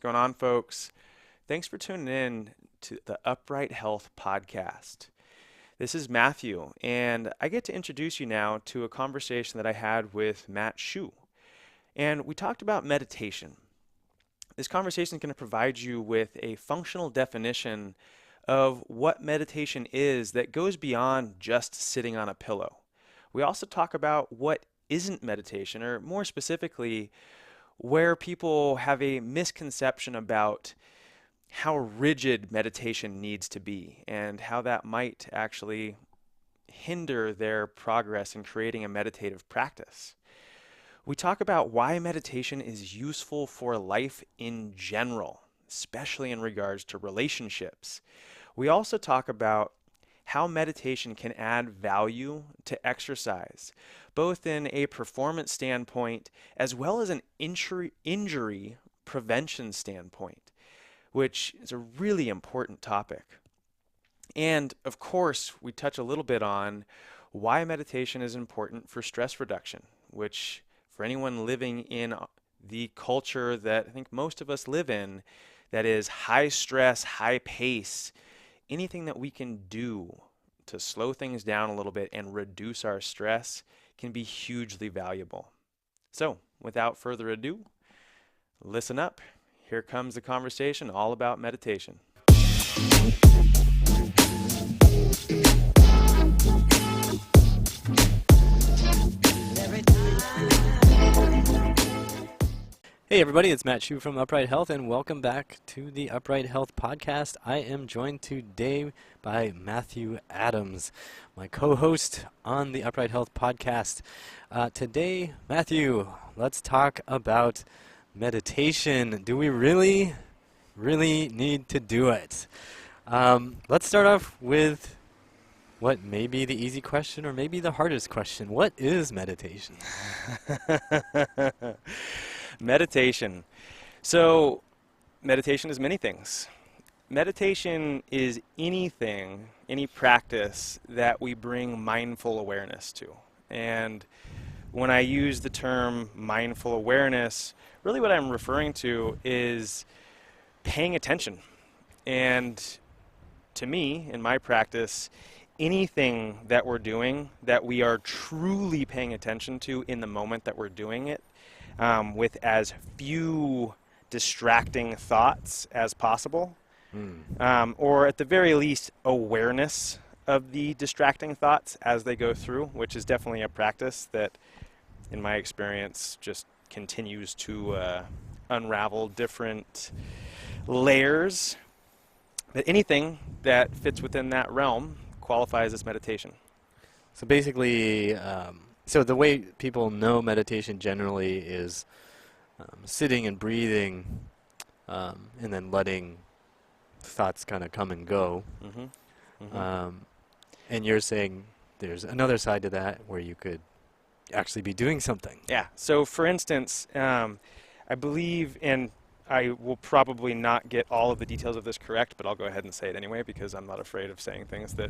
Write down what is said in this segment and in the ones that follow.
going on, folks? Thanks for tuning in to the Upright Health Podcast. This is Matthew, and I get to introduce you now to a conversation that I had with Matt Shu. And we talked about meditation. This conversation is going to provide you with a functional definition of what meditation is that goes beyond just sitting on a pillow. We also talk about what isn't meditation, or more specifically, where people have a misconception about how rigid meditation needs to be and how that might actually hinder their progress in creating a meditative practice. We talk about why meditation is useful for life in general, especially in regards to relationships. We also talk about how meditation can add value to exercise, both in a performance standpoint as well as an injury prevention standpoint, which is a really important topic. And of course, we touch a little bit on why meditation is important for stress reduction, which for anyone living in the culture that I think most of us live in, that is high stress, high pace, anything that we can do to slow things down a little bit and reduce our stress can be hugely valuable. So, without further ado, listen up. Here comes the conversation all about meditation. Hey everybody, it's Matt Shu from Upright Health, and welcome back to the Upright Health Podcast. I am joined today by Matthew Adams, my co-host on the Upright Health Podcast. Today, Matthew, let's talk about meditation. Do we really need to do it? Let's start off with what may be the easy question or maybe the hardest question. What is meditation? Meditation. So, meditation is many things. Meditation is anything, any practice that we bring mindful awareness to. And when I use the term mindful awareness, really what I'm referring to is paying attention. And to me, in my practice, anything that we're doing that we are truly paying attention to in the moment that we're doing it, with as few distracting thoughts as possible, or at the very least awareness of the distracting thoughts as they go through, which is definitely a practice that, in my experience, just continues to unravel different layers. But anything that fits within that realm qualifies as meditation. So basically, so the way people know meditation generally is sitting and breathing, and then letting thoughts kind of come and go. And you're saying there's another side to that where you could actually be doing something. Yeah. So for instance, I believe, and I will probably not get all of the details of this correct, but I'll go ahead and say it anyway because I'm not afraid of saying things that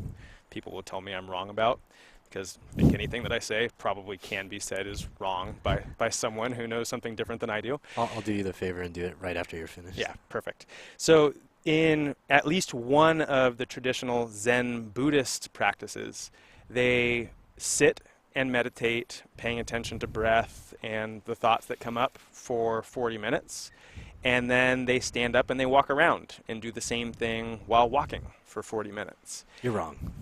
people will tell me I'm wrong about. Because I think anything that I say probably can be said is wrong by someone who knows something different than I do. I'll do you the favor and do it right after you're finished. Yeah, perfect. So in at least one of the traditional Zen Buddhist practices, they sit and meditate, paying attention to breath and the thoughts that come up for 40 minutes. And then they stand up and they walk around and do the same thing while walking for 40 minutes. You're wrong.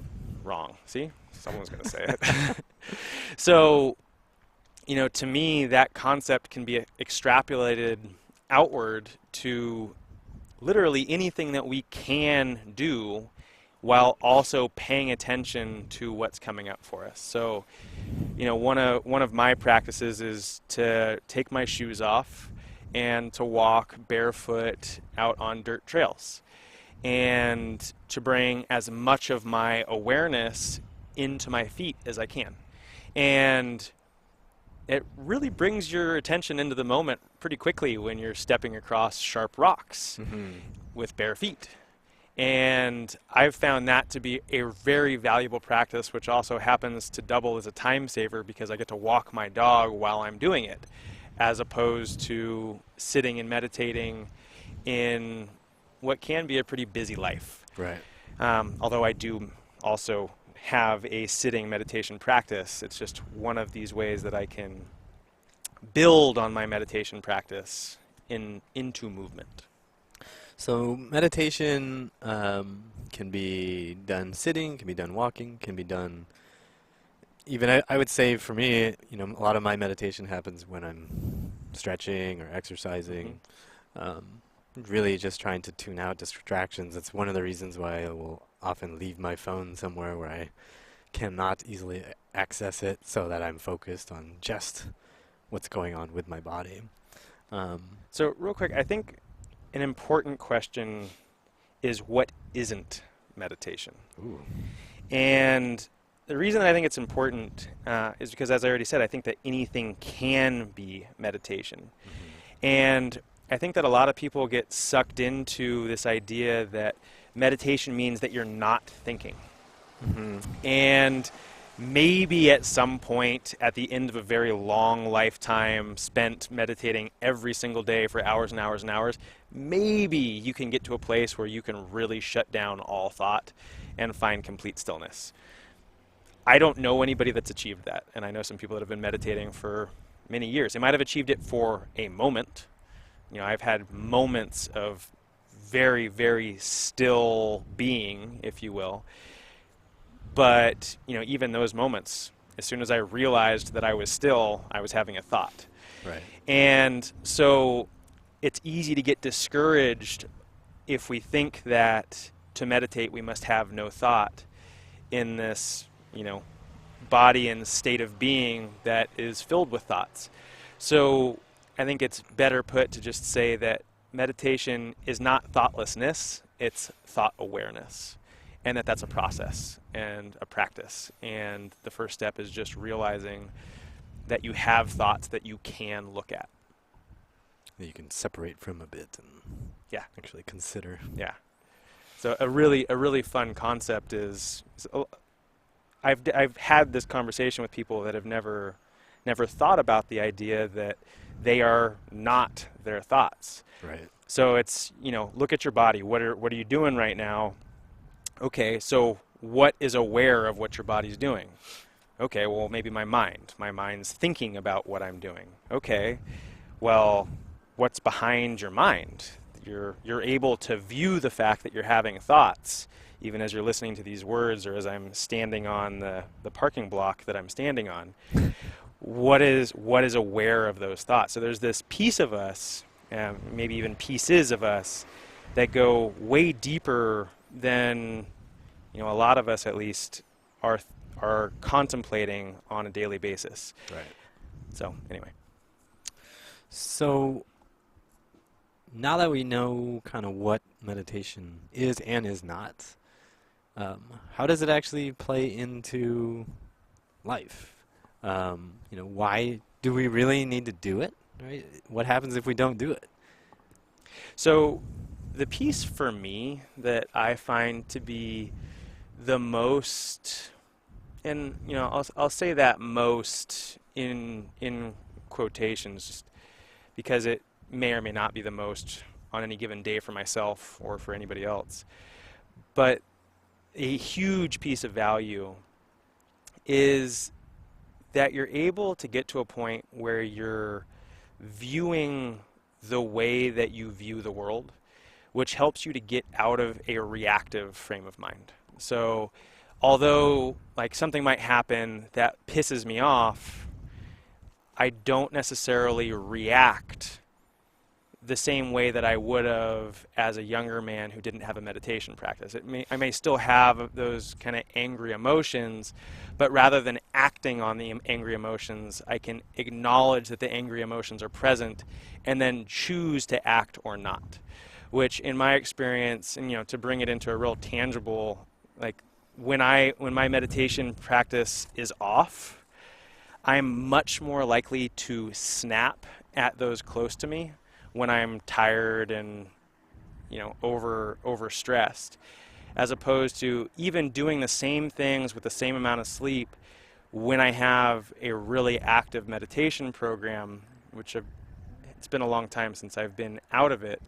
Wrong. See? Someone's going to say it. So, to me, that concept can be extrapolated outward to literally anything that we can do while also paying attention to what's coming up for us. So, one of my practices is to take my shoes off and to walk barefoot out on dirt trails and to bring as much of my awareness into my feet as I can. And it really brings your attention into the moment pretty quickly when you're stepping across sharp rocks with bare feet. And I've found that to be a very valuable practice, which also happens to double as a time saver because I get to walk my dog while I'm doing it, as opposed to sitting and meditating in what can be a pretty busy life. Right. Although I do also have a sitting meditation practice, it's just one of these ways that I can build on my meditation practice into movement. So meditation can be done sitting, can be done walking, can be done even I would say for me, a lot of my meditation happens when I'm stretching or exercising. Really just trying to tune out distractions. It's one of the reasons why I will often leave my phone somewhere where I cannot easily access it so that I'm focused on just what's going on with my body. So real quick, I think an important question is what isn't meditation? Ooh. And the reason I think it's important is because, as I already said, I think that anything can be meditation. And I think that a lot of people get sucked into this idea that meditation means that you're not thinking. And maybe at some point at the end of a very long lifetime spent meditating every single day for hours and hours and hours, maybe you can get to a place where you can really shut down all thought and find complete stillness. I don't know anybody that's achieved that, and I know some people that have been meditating for many years. They might have achieved it for a moment. I've had moments of very, very still being, if you will. But, even those moments, as soon as I realized that I was still, I was having a thought. Right. And so it's easy to get discouraged if we think that to meditate we must have no thought in this, body and state of being that is filled with thoughts. So I think it's better put to just say that meditation is not thoughtlessness, it's thought awareness. And that's a process and a practice. And the first step is just realizing that you have thoughts that you can look at. That you can separate from a bit and actually consider. Yeah. So a really fun concept is I've had this conversation with people that have never thought about the idea that they are not their thoughts. Right. So it's, look at your body. What are you doing right now? Okay, so what is aware of what your body's doing? Okay, well, maybe my mind. My mind's thinking about what I'm doing. Okay, well, what's behind your mind? You're able to view the fact that you're having thoughts, even as you're listening to these words or as I'm standing on the parking block that I'm standing on. What is aware of those thoughts? So there's this piece of us, maybe even pieces of us, that go way deeper than a lot of us at least are contemplating on a daily basis. Right. So anyway. So now that we know kind of what meditation is and is not, how does it actually play into life? Why do we really need to do it? Right? What happens if we don't do it? So the piece for me that I find to be the most, and I'll say that most in quotations, just because it may or may not be the most on any given day for myself or for anybody else. But a huge piece of value is that you're able to get to a point where you're viewing the way that you view the world, which helps you to get out of a reactive frame of mind. So although something might happen that pisses me off, I don't necessarily react the same way that I would have as a younger man who didn't have a meditation practice. I may still have those kind of angry emotions, but rather than acting on the angry emotions, I can acknowledge that the angry emotions are present and then choose to act or not. Which in my experience, and to bring it into a real tangible, when my meditation practice is off, I'm much more likely to snap at those close to me when I'm tired and overstressed, as opposed to even doing the same things with the same amount of sleep when I have a really active meditation program, which it's been a long time since I've been out of it.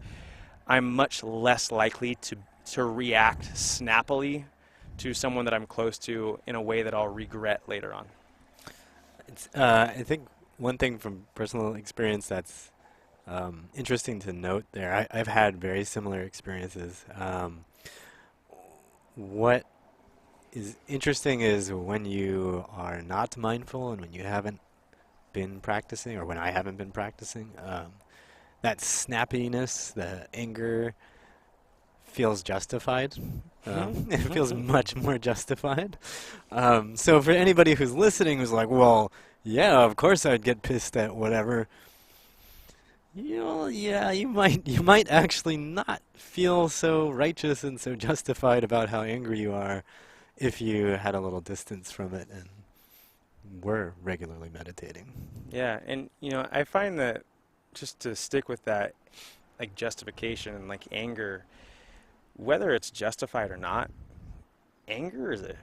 I'm much less likely to react snappily to someone that I'm close to in a way that I'll regret later on. I think one thing from personal experience that's interesting to note there, I've had very similar experiences. What is interesting is when you are not mindful and when you haven't been practicing, or when I haven't been practicing, that snappiness, the anger feels justified. It feels much more justified. So for anybody who's listening who's like, well, yeah, of course I'd get pissed at whatever. Yeah, you might actually not feel so righteous and so justified about how angry you are if you had a little distance from it and were regularly meditating. Yeah, and I find that, just to stick with that, like justification and like anger, whether it's justified or not, anger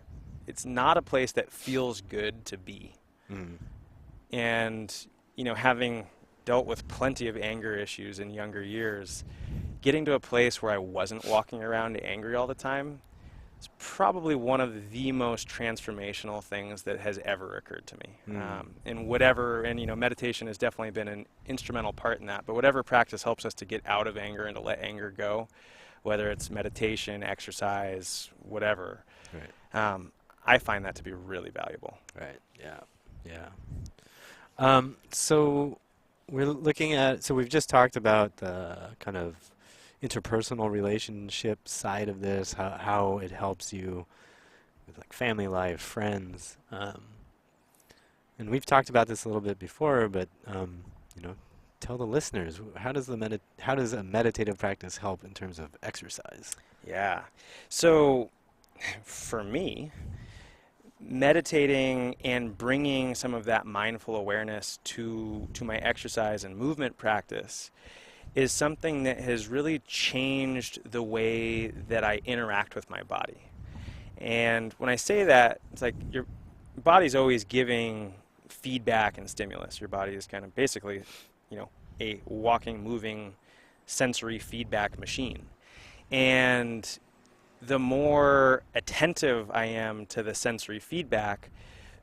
it's not a place that feels good to be. Mm. And having dealt with plenty of anger issues in younger years, getting to a place where I wasn't walking around angry all the time is probably one of the most transformational things that has ever occurred to me. Mm. And meditation has definitely been an instrumental part in that, but whatever practice helps us to get out of anger and to let anger go, whether it's meditation, exercise, whatever, Right. I find that to be really valuable. Right. Yeah. Yeah. So we're looking at, so we've just talked about the kind of interpersonal relationship side of this, how it helps you with like family life, friends, and we've talked about this a little bit before, but tell the listeners, how does a meditative practice help in terms of exercise? Yeah. So for me, meditating and bringing some of that mindful awareness to my exercise and movement practice is something that has really changed the way that I interact with my body. And when I say that, it's like your body's always giving feedback and stimulus. Your body is kind of basically, a walking, moving, sensory feedback machine. And the more attentive I am to the sensory feedback,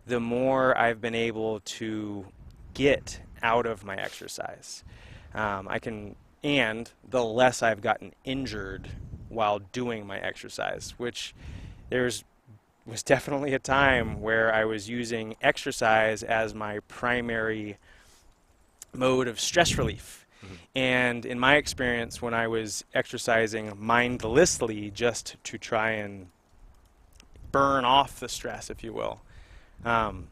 the more I've been able to get out of my exercise. And the less I've gotten injured while doing my exercise, which was definitely a time where I was using exercise as my primary mode of stress relief. Mhm. And in my experience, when I was exercising mindlessly just to try and burn off the stress, if you will, I'd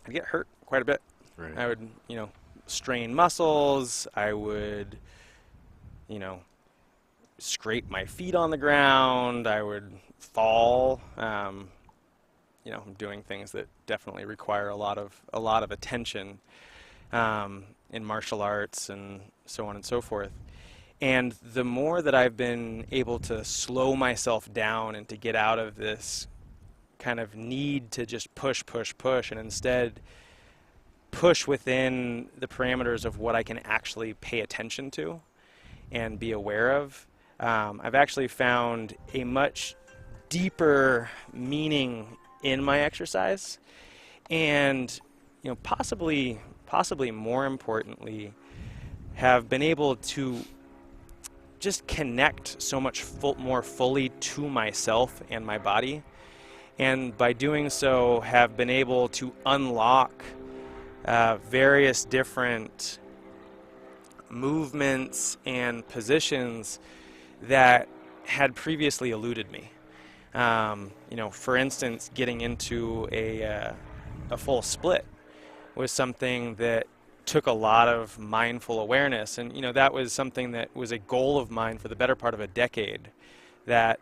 get hurt quite a bit. Right. I would, strain muscles. I would, scrape my feet on the ground. I would fall. Doing things that definitely require a lot of attention in martial arts and so on and so forth. And the more that I've been able to slow myself down and to get out of this kind of need to just push, and instead push within the parameters of what I can actually pay attention to and be aware of, I've actually found a much deeper meaning in my exercise, and possibly more importantly, have been able to just connect so much more fully to myself and my body, and by doing so have been able to unlock various different movements and positions that had previously eluded me. For instance, getting into a full split was something that took a lot of mindful awareness, and that was something that was a goal of mine for the better part of a decade. That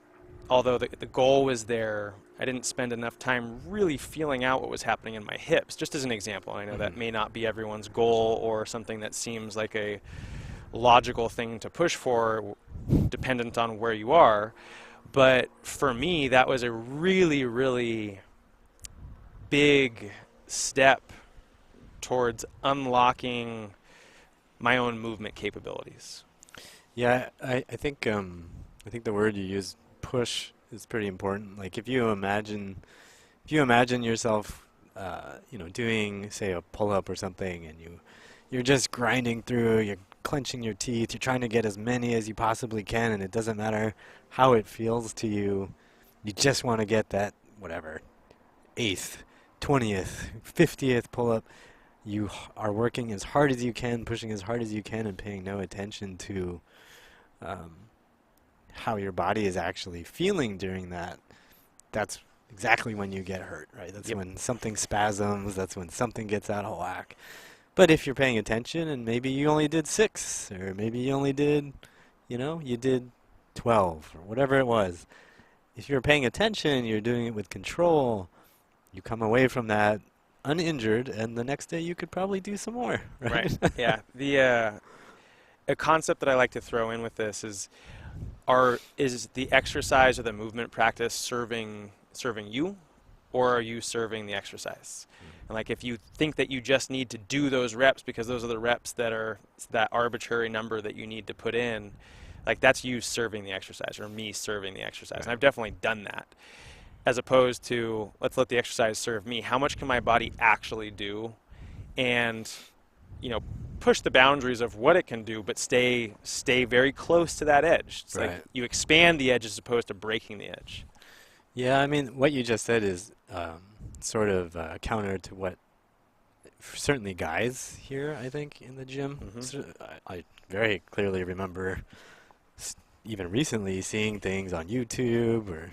although the goal was there, I didn't spend enough time really feeling out what was happening in my hips. Just as an example, I know that may not be everyone's goal or something that seems like a logical thing to push for, dependent on where you are. But for me, that was a really, really big step towards unlocking my own movement capabilities. Yeah, I think the word you use, push, is pretty important. Like if you imagine yourself, doing, say, a pull-up or something, and you're just grinding through, you're clenching your teeth, you're trying to get as many as you possibly can, and it doesn't matter how it feels to you. You just want to get that whatever eighth, 20th, 50th pull-up. You are working as hard as you can, pushing as hard as you can, and paying no attention to um, how your body is actually feeling during that. That's exactly when you get hurt, right? That's Yep. when something spasms, that's when something gets out of whack. But if you're paying attention and maybe you only did 6, or maybe you only did, you did 12, or whatever it was. If you're paying attention, you're doing it with control, you come away from that uninjured, and the next day you could probably do some more, Right. right? Yeah. The a concept that I like to throw in with this is the exercise or the movement practice serving you, or are you serving the exercise? And like if you think that you just need to do those reps because those are the reps that are that arbitrary number that you need to put in, like that's you serving the exercise or me serving the exercise. And Right. I've definitely done that. As opposed to let's let the exercise serve me. How much can my body actually do? And you know, push the boundaries of what it can do, but stay very close to that edge. It's like Right. you expand the edge as opposed to breaking the edge. Yeah, I mean, what you just said is sort of counter to what certainly guys here, I think, in the gym. Hmm. I very clearly remember even recently seeing things on YouTube or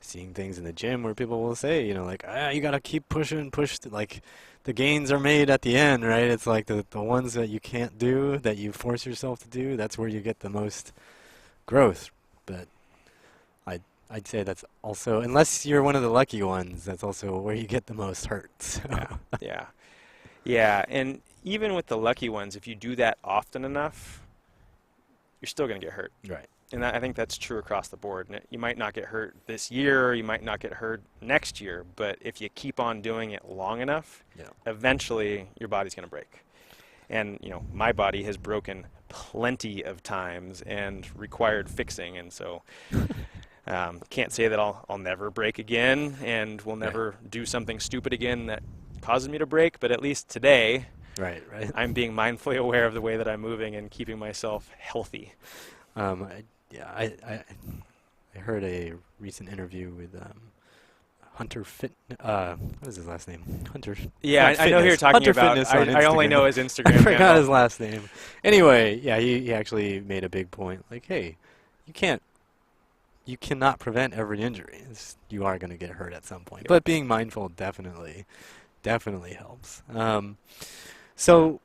seeing things in the gym where people will say, like, you gotta keep pushing, like the gains are made at the end, right? It's like the ones that you can't do, that you force yourself to do, that's where you get the most growth. But I'd say that's also, unless you're one of the lucky ones, that's also where you get the most hurt. So. Yeah, yeah, yeah. And even with the lucky ones, if you do that often enough, you're still going to get hurt. Right. And I think that's true across the board. And you might not get hurt this year, you might not get hurt next year, but if you keep on doing it long enough, Yeah. eventually your body's going to break. And my body has broken plenty of times and required fixing, and so can't say that I'll never break again and will Right. never do something stupid again that causes me to break, but at least today Right. Right. I'm being mindfully aware of the way that I'm moving and keeping myself healthy. Yeah. I heard a recent interview with Hunter Fit. What is his last name? Hunter. Yeah, Not I know who you're fitness. talking Hunter about. Fitness on I only Instagram. know his I Instagram forgot his handle. last name. Anyway, yeah, he actually made a big point. Like, hey, you can't, you cannot prevent every injury. You are going to get hurt at some point. Yep. But being mindful definitely helps. So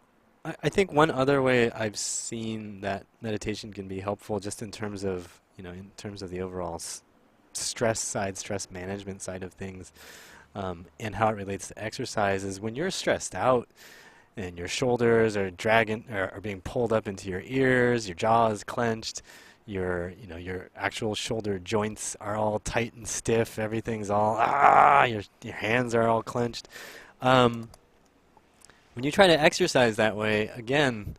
I think one other way I've seen that meditation can be helpful, just in terms of, in terms of the overall stress management side of things, and how it relates to exercise, is when you're stressed out and your shoulders are dragging, or are being pulled up into your ears, your jaw is clenched, your actual shoulder joints are all tight and stiff, everything's all your hands are all clenched. Um, when you try to exercise that way, again,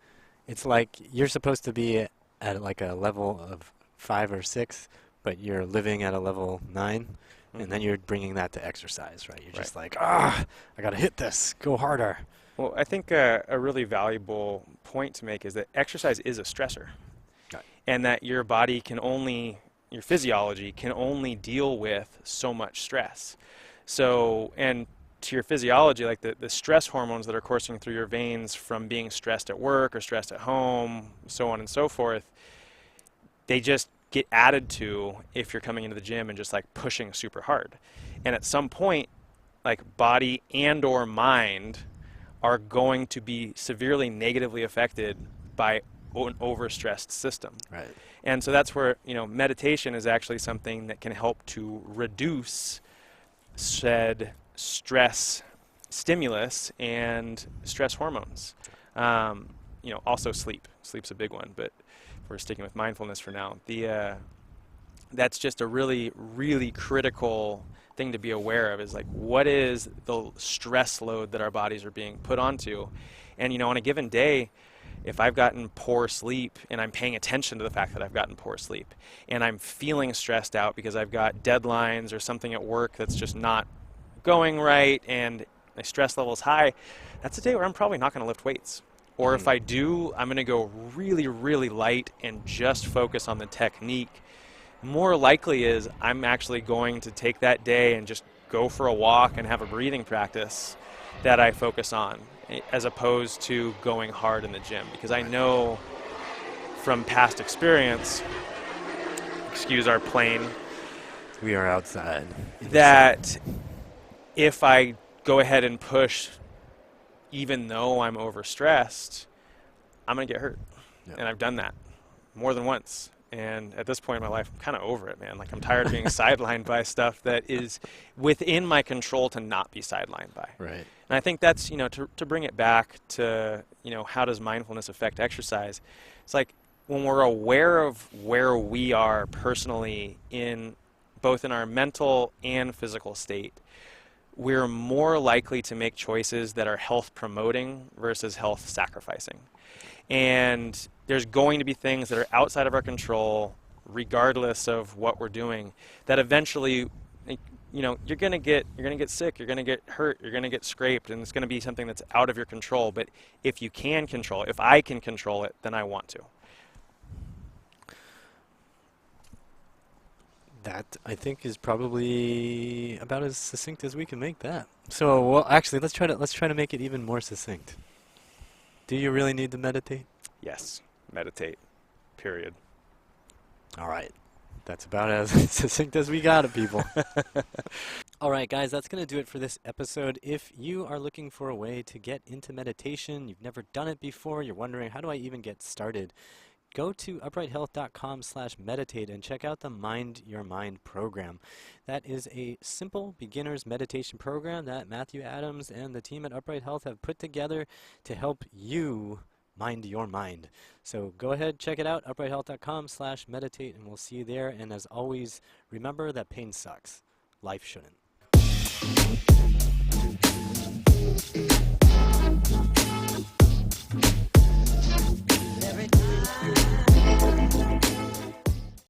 it's like you're supposed to be at like a level of 5 or 6, but you're living at a level 9, and then Mhm. you're bringing that to exercise, right? You're Right. just like, I gotta hit this, go harder. Well, I think a really valuable point to make is that exercise is a stressor, Right. and that your body can only, your physiology can only deal with so much stress. So, and to your physiology, like the stress hormones that are coursing through your veins from being stressed at work or stressed at home, so on and so forth, they just get added to if you're coming into the gym and just like pushing super hard. And at some point, like body and or mind are going to be severely negatively affected by an overstressed system. Right. And so that's where, meditation is actually something that can help to reduce said stress stimulus and stress hormones. Also sleep. Sleep's a big one, but we're sticking with mindfulness for now. That's just a really, really critical thing to be aware of, is like what is the stress load that our bodies are being put onto. And on a given day, If I've gotten poor sleep and I'm paying attention to the fact that I've gotten poor sleep and I'm feeling stressed out because I've got deadlines or something at work that's just not going right and my stress level is high, that's a day where I'm probably not going to lift weights. Or if I do, I'm going to go really, really light and just focus on the technique. More likely is I'm actually going to take that day and just go for a walk and have a breathing practice that I focus on, as opposed to going hard in the gym. Because I know from past experience, excuse our plane, We are outside. that if I go ahead and push even though I'm overstressed, I'm going to get hurt. Yep. And I've done that more than once. And at this point in my life, I'm kind of over it, man. Like, I'm tired of being sidelined by stuff that is within my control to not be sidelined by. Right. And I think that's, to bring it back to, how does mindfulness affect exercise? It's like when we're aware of where we are personally both in our mental and physical state, we're more likely to make choices that are health promoting versus health sacrificing. And there's going to be things that are outside of our control, regardless of what we're doing, that eventually, you're going to get sick, you're going to get hurt, you're going to get scraped, and it's going to be something that's out of your control. But if you can control it, if I can control it, then I want to. That, I think, is probably about as succinct as we can make that. So, well, actually, let's try to make it even more succinct. Do you really need to meditate? Yes, meditate, period. All right. That's about as succinct as we got it, people. All right, guys, that's going to do it for this episode. If you are looking for a way to get into meditation, you've never done it before, you're wondering, how do I even get started? Go to uprighthealth.com/meditate and check out the Mind Your Mind program. That is a simple beginner's meditation program that Matthew Adams and the team at Upright Health have put together to help you mind your mind. So go ahead, check it out, uprighthealth.com/meditate, and we'll see you there. And as always, remember that pain sucks. Life shouldn't.